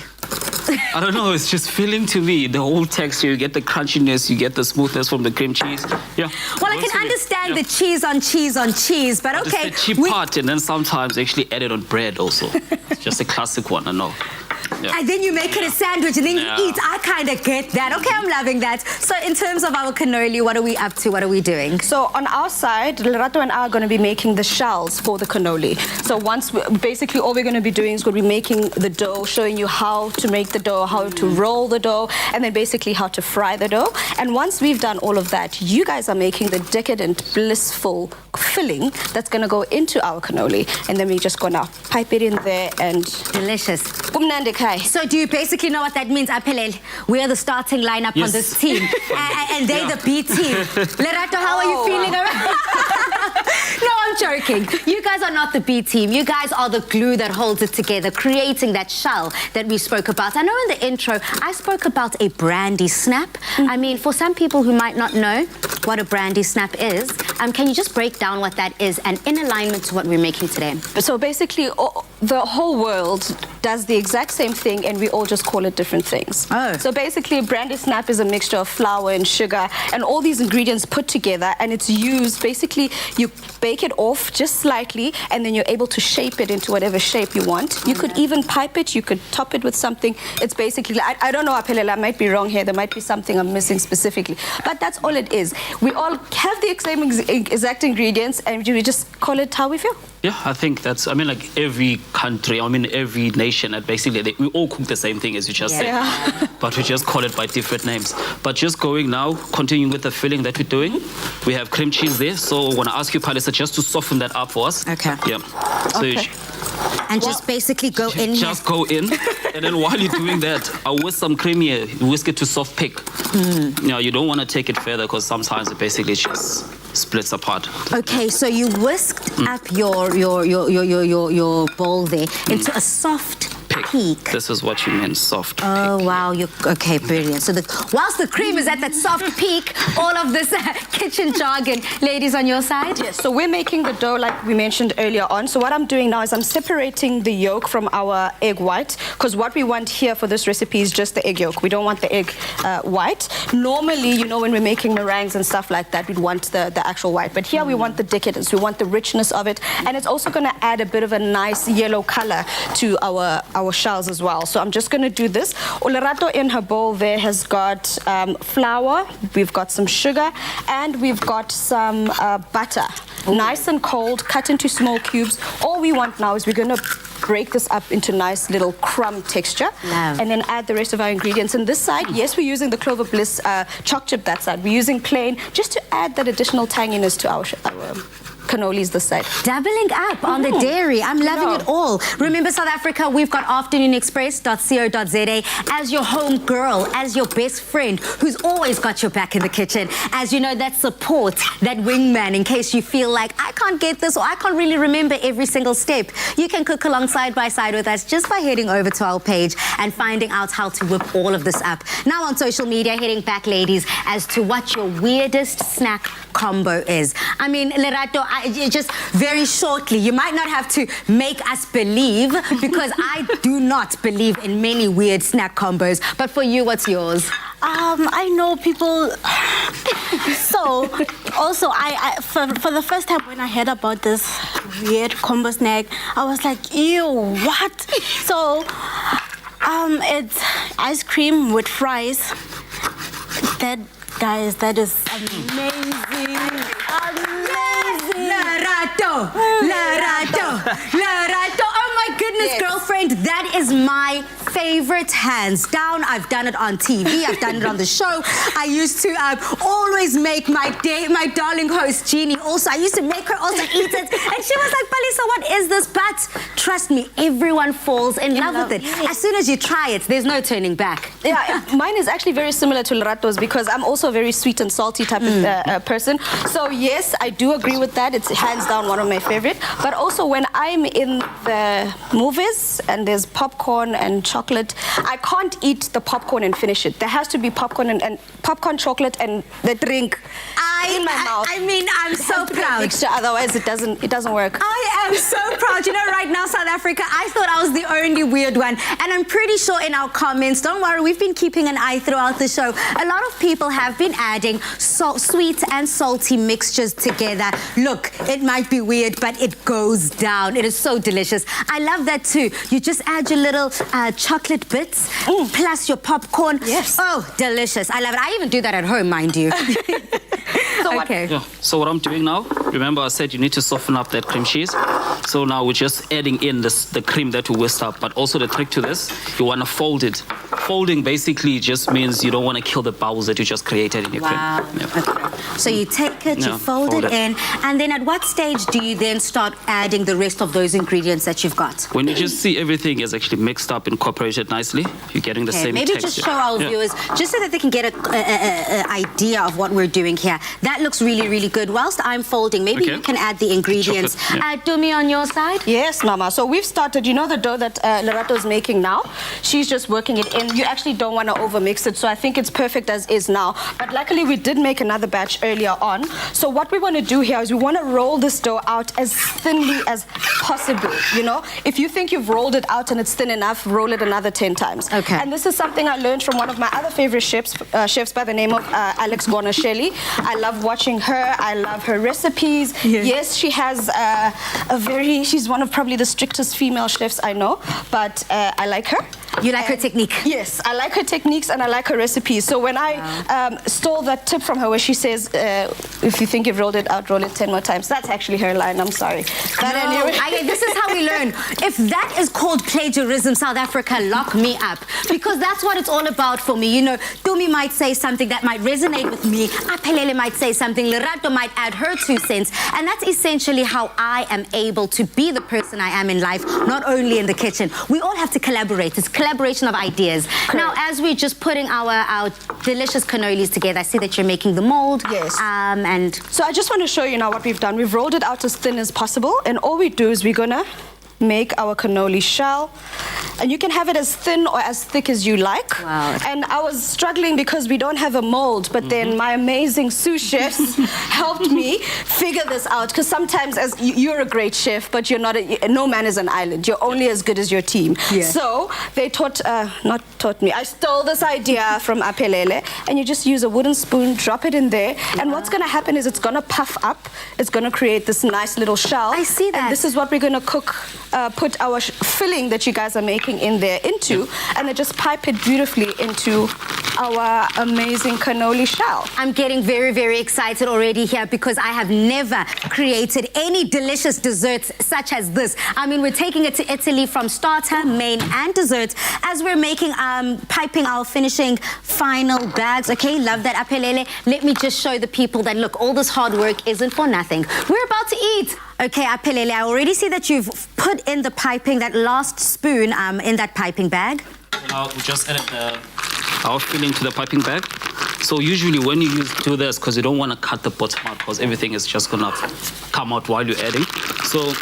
I don't know, it's just filling to me. The whole texture, you get the crunchiness, you get the smoothness from the cream cheese. Yeah. Well, I can understand the cheese on cheese, but okay. It's the cheap part, and then sometimes actually add it on bread also. It's just a classic one, I know. Yeah. And then you make it a sandwich and then you eat. I kind of get that. Okay, I'm loving that. So in terms of our cannoli, what are we up to? What are we doing? So on our side, Lerato and I are going to be making the shells for the cannoli. So basically all we're going to be doing is going to be making the dough, showing you how to make the dough, how to roll the dough, and then basically how to fry the dough. And once we've done all of that, you guys are making the decadent, blissful filling that's going to go into our cannoli. And then we're just going to pipe it in there and... Delicious. Umnandikay. So do you basically know what that means, Apelele? We're the starting lineup on this team. And they're the B team. Lerato, how are you feeling? No, I'm joking. You guys are not the B team. You guys are the glue that holds it together, creating that shell that we spoke about. I know in the intro, I spoke about a brandy snap. I mean, for some people who might not know what a brandy snap is, can you just break down what that is and in alignment to what we're making today? So basically, the whole world does the exact same thing, and we all just call it different things. Oh. So basically, brandy snap is a mixture of flour and sugar and all these ingredients put together, and it's used, basically, you bake it off just slightly, and then you're able to shape it into whatever shape you want. You could even pipe it, you could top it with something. It's basically, I don't know, Apelele, I might be wrong here, there might be something I'm missing specifically, but that's all it is. We all have the same exact ingredients, and we just call it how we feel. Yeah, I think that's, I mean, like every country, I mean, every nation, and basically we all cook the same thing, as you just said. Yeah. But we just call it by different names. But just going now, continuing with the filling that we're doing, we have cream cheese there. So I want to ask you, Palisa, just to soften that up for us. Okay. Yeah. So Okay. And just basically go in here. just go in, and then while you're doing that, I'll whisk some cream here, whisk it to soft pick. You know, you don't want to take it further because sometimes it basically just splits apart. Okay, so you whisked up your bowl there into a soft peak. This is what you mean, soft Oh, peak. wow. Okay, brilliant. So whilst the cream is at that soft peak, all of this kitchen jargon. Ladies, on your side? Yes, so we're making the dough like we mentioned earlier on. So what I'm doing now is I'm separating the yolk from our egg white, because what we want here for this recipe is just the egg yolk. We don't want the egg white. Normally, you know, when we're making meringues and stuff like that, we'd want the actual white. But here we want the decadence. We want the richness of it. And it's also going to add a bit of a nice yellow color to our shells as well. So I'm just going to do this. Lerato in her bowl there has got flour, we've got some sugar, and we've got some butter. Nice and cold, cut into small cubes. All we want now is we're going to break this up into nice little crumb texture. Love. And then add the rest of our ingredients. On this side, yes, we're using the Clover Bliss choc chip that side. We're using plain just to add that additional tanginess to our cannolis this side. Doubling up on the dairy. I'm loving it all. Remember, South Africa, we've got afternoonexpress.co.za as your home girl, as your best friend who's always got your back in the kitchen. As you know, that support, that wingman, in case you feel like, I can't get this or I can't really remember every single step. You can cook along side by side with us just by heading over to our page and finding out how to whip all of this up. Now on social media, heading back, ladies, as to what your weirdest snack combo is. I mean, Lerato, just very shortly, you might not have to make us believe, because I do not believe in many weird snack combos. But for you, what's yours? I know people. So, also, for the first time when I heard about this weird combo snack. I was like, ew, what? So, it's ice cream with fries. That, guys, that is amazing. Amazing. Larato. Oh my goodness, girlfriend, that is my favorite, hands down. I've done it on TV. I've done it on the show. I used to always make my darling host Jeannie also. I used to make her also eat it, and she was like, "Balisa, what is this?" But trust me, everyone falls in love with it. Yes. As soon as you try it, there's no turning back. Yeah, mine is actually very similar to Lerato's because I'm also a very sweet and salty type of person. So yes, I do agree with that. It's hands down one of my favorite. But also when I'm in the movies and there's popcorn and chocolate, I can't eat the popcorn and finish it. There has to be popcorn and popcorn, chocolate, and the drink in my mouth. I mean, I'm so proud. Mixture, otherwise it doesn't work. I am so proud. You know, right now, South Africa, I thought I was the only weird one. And I'm pretty sure in our comments, don't worry, we've been keeping an eye throughout the show. A lot of people have been adding sweet and salty mixtures together. Look, it might be weird, but it goes down. It is so delicious. I love that too. You just add your little chocolate bits plus your popcorn. Yes. Oh, delicious. I love it. I even do that at home, mind you. Okay. Yeah. So what I'm doing now, remember I said you need to soften up that cream cheese. So now we're just adding in the cream that we whisked up. But also the trick to this, you want to fold it. Folding basically just means you don't want to kill the bubbles that you just created in your cream. Yeah. Okay. So you take it, you Yeah, fold it in, and then at what stage do you then start adding the rest of those ingredients that you've got? When you just see everything is actually mixed up, incorporated nicely, you're getting the same maybe texture. just show our viewers, just so that they can get an idea of what we're doing here. That looks really, really good. Whilst I'm folding, maybe you can add the ingredients. Chocolate, Dumi, on your side? Yes, Mama. So we've started, you know the dough that Lerato's making now? She's just working it in. You actually don't want to overmix it, so I think it's perfect as is now. But luckily we did make another batch earlier on. So what we want to do here is we want to roll this dough out as thinly as possible, you know? If you think you've rolled it out and it's thin enough, roll it another 10 times. Okay. And this is something I learned from one of my other favorite chefs by the name of Alex Gornasheli. I love watching her. I love her recipes. Yes, she has she's one of probably the strictest female chefs I know, but I like her. You like her technique? Yes, I like her techniques and I like her recipes. So when I stole that tip from her where she says, if you think you've rolled it out, roll it 10 more times. That's actually her line, I'm sorry. But anyway. This is how we learn. If that is called plagiarism, South Africa, lock me up. Because that's what it's all about for me. You know, Dumi might say something that might resonate with me. Aphelele might say something. Lerato might add her 2 cents. And that's essentially how I am able to be the person I am in life, not only in the kitchen. We all have to collaborate. It's collaboration of ideas. Correct. Now, as we're just putting our delicious cannolis together, I see that you're making the mold. Yes. And so I just want to show you now what we've done. We've rolled it out as thin as possible, and all we do is we're gonna make our cannoli shell, and you can have it as thin or as thick as you like. Wow. And I was struggling because we don't have a mold, but then my amazing sous chefs helped me figure this out, because sometimes as you're a great chef, but you're not no man is an island. You're only as good as your team. Yeah. So they not taught me, I stole this idea from Aphelele, and you just use a wooden spoon, drop it in there, and what's gonna happen is it's gonna puff up, it's gonna create this nice little shell. I see that. And this is what we're gonna cook, put our filling that you guys are making in there into, and then just pipe it beautifully into our amazing cannoli shell. I'm getting very, very excited already here because I have never created any delicious desserts such as this. I mean, we're taking it to Italy from starter, main, and dessert as we're making, piping our finishing final bags. Okay, love that, Aphelele. Let me just show the people that, look, all this hard work isn't for nothing. We're about to eat. Okay, Aphelele, I already see that you've put in the piping, that last spoon in that piping bag. Now we just added our filling to the piping bag. So usually when you do this, because you don't want to cut the bottom out, because everything is just gonna come out while you're adding. So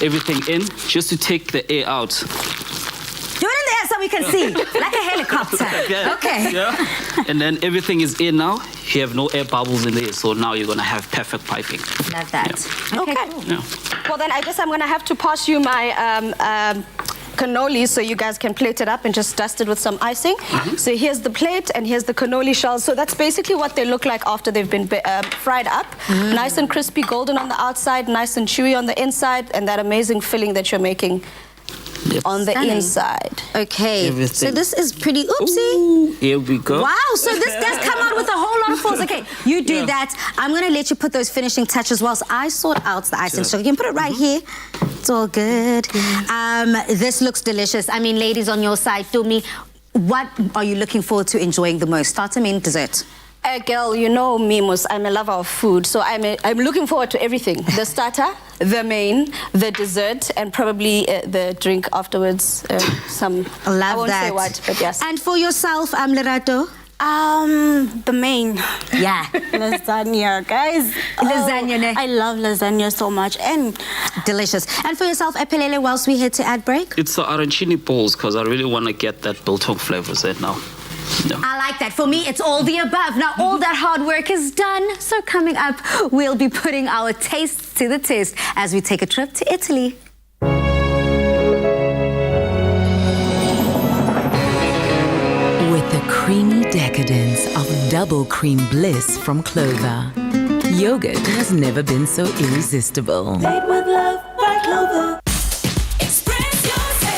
everything in, just to take the air out. Do it in the air so we can see, like a helicopter. Okay. Yeah. And then everything is in now. You have no air bubbles in there, so now you're gonna have perfect piping. Love that. Okay. Cool. Yeah. Well, then I guess I'm gonna have to pass you my cannoli, so you guys can plate it up and just dust it with some icing. So here's the plate and here's the cannoli shells. So that's basically what they look like after they've been fried up. Nice and crispy, golden on the outside, nice and chewy on the inside, and that amazing filling that you're making on the inside. Okay, Everything. so this is pretty, oopsie. Ooh, here we go. Wow, so this does come out with a whole lot of force. Okay, you do that. I'm going to let you put those finishing touches whilst I sort out the icing. So you can put it right here. It's all good. This looks delicious. I mean, ladies on your side, tell me, what are you looking forward to enjoying the most? Starter, main, dessert? Girl, you know me, Mus, I'm a lover of food, so I'm looking forward to everything. The starter, the main, the dessert, and probably the drink afterwards. I won't say what, but yes. And for yourself, Lerato? The main. Yeah. Lasagna, guys. Lasagna, ne? I love lasagna so much. And Delicious. And for yourself, Epelele, whilst we head to ad break? It's the arancini balls because I really want to get that biltong flavors in now. Yeah. I like that. For me, it's all the above. Now, all that hard work is done. So coming up, we'll be putting our tastes to the test as we take a trip to Italy. With the creamy decadence of double cream bliss from Clover, yogurt has never been so irresistible. Made with love by Clover. Express yourself.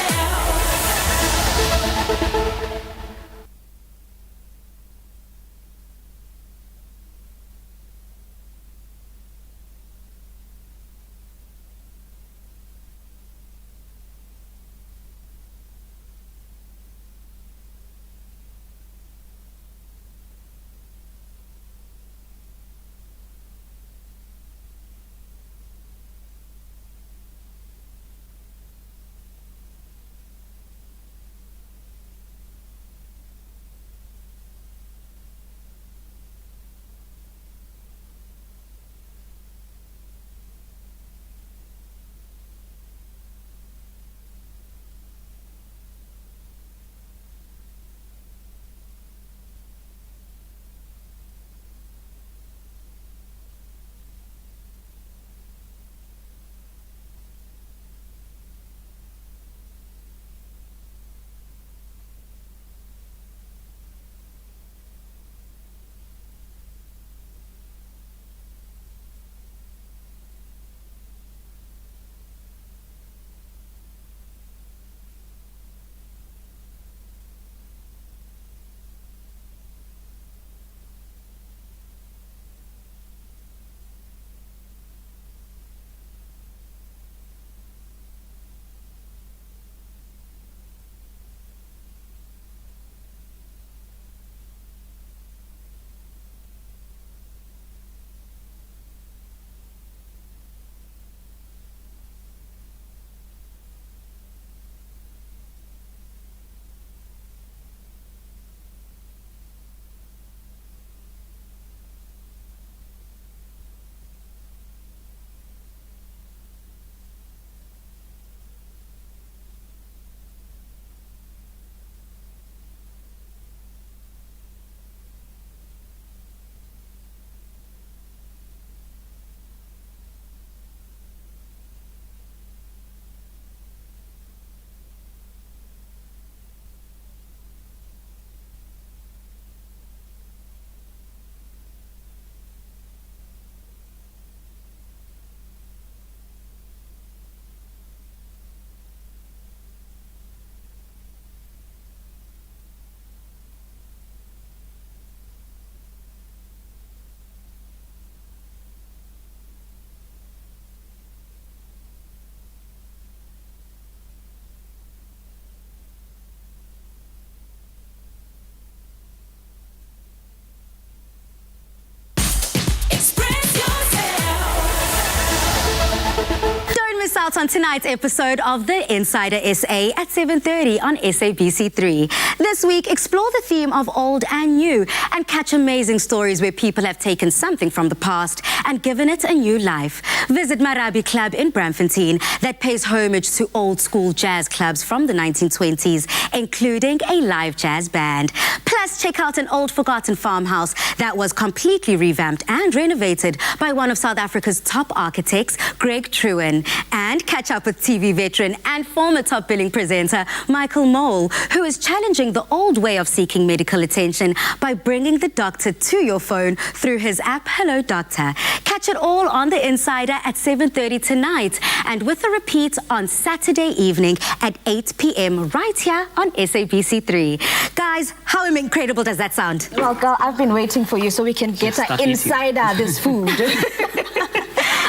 Out on tonight's episode of The Insider SA at 7:30 on SABC3. This week, explore the theme of old and new and catch amazing stories where people have taken something from the past and given it a new life. Visit Marabi Club in Braamfontein that pays homage to old school jazz clubs from the 1920s, including a live jazz band. Plus, Plus, check out an old forgotten farmhouse that was completely revamped and renovated by one of South Africa's top architects, Greg Truan. And catch up with TV veteran and former top billing presenter, Michael Mole, who is challenging the old way of seeking medical attention by bringing the doctor to your phone through his app, Hello Doctor. Catch it all on The Insider at 7:30 tonight, and with a repeat on Saturday evening at 8 p.m. right here on SABC3. Guys, how incredible does that sound? Well, girl, I've been waiting for you so we can get Start an eating. insider this food.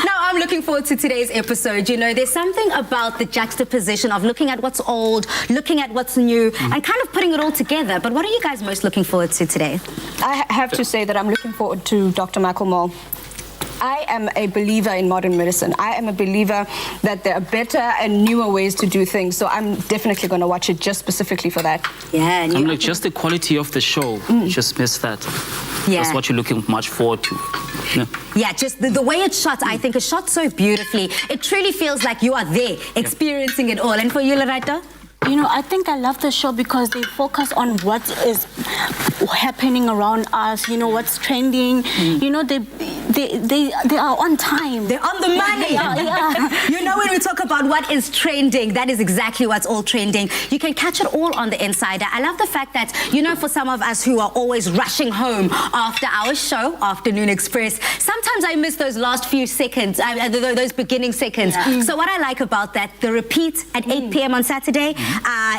Now, I'm looking forward to today's episode. You know, there's something about the juxtaposition of looking at what's old, looking at what's new, and kind of putting it all together. But what are you guys most looking forward to today? I have to say that I'm looking forward to Dr. Michael Mole. I am a believer in modern medicine. I am a believer that there are better and newer ways to do things. So I'm definitely going to watch it just specifically for that. Yeah, and I'm you, like, just the quality of the show. Just miss that. Yeah. That's what you're looking much forward to. Yeah. yeah, just the way it's shot, I think, is shot so beautifully. It truly feels like you are there, experiencing it all. And for you, Loretta? You know, I think I love the show because they focus on what is happening around us. You know, what's trending. You know, they are on time. They're on the money. Yeah. You know, when we talk about what is trending, that is exactly what's all trending. You can catch it all on The Insider. I love the fact that, you know, for some of us who are always rushing home after our show, Afternoon Express, sometimes I miss those last few seconds, those beginning seconds. Yeah. So what I like about that, the repeat at 8 p.m. on Saturday,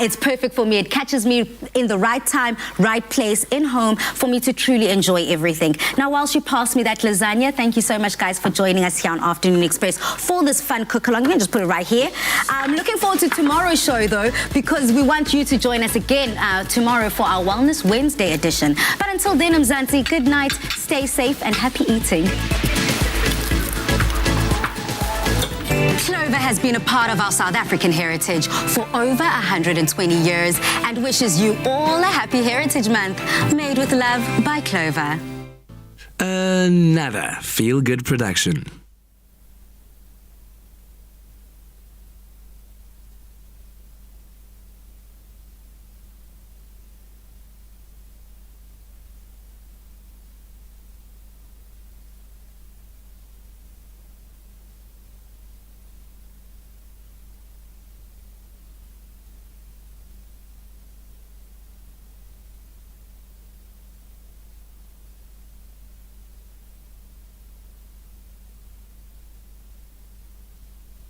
it's perfect for me. It catches me in the right time, right place, in home, for me to truly enjoy everything. Now, whilst you pass me that lasagna, thank you so much, guys, for joining us here on Afternoon Express for this fun cook-along. You can just put it right here. I'm looking forward to tomorrow's show, though, because we want you to join us again tomorrow for our Wellness Wednesday edition. But until then, Mzansi, good night, stay safe, and happy eating. Clover has been a part of our South African heritage for over 120 years and wishes you all a happy Heritage Month. Made with love by Clover. Another feel-good production.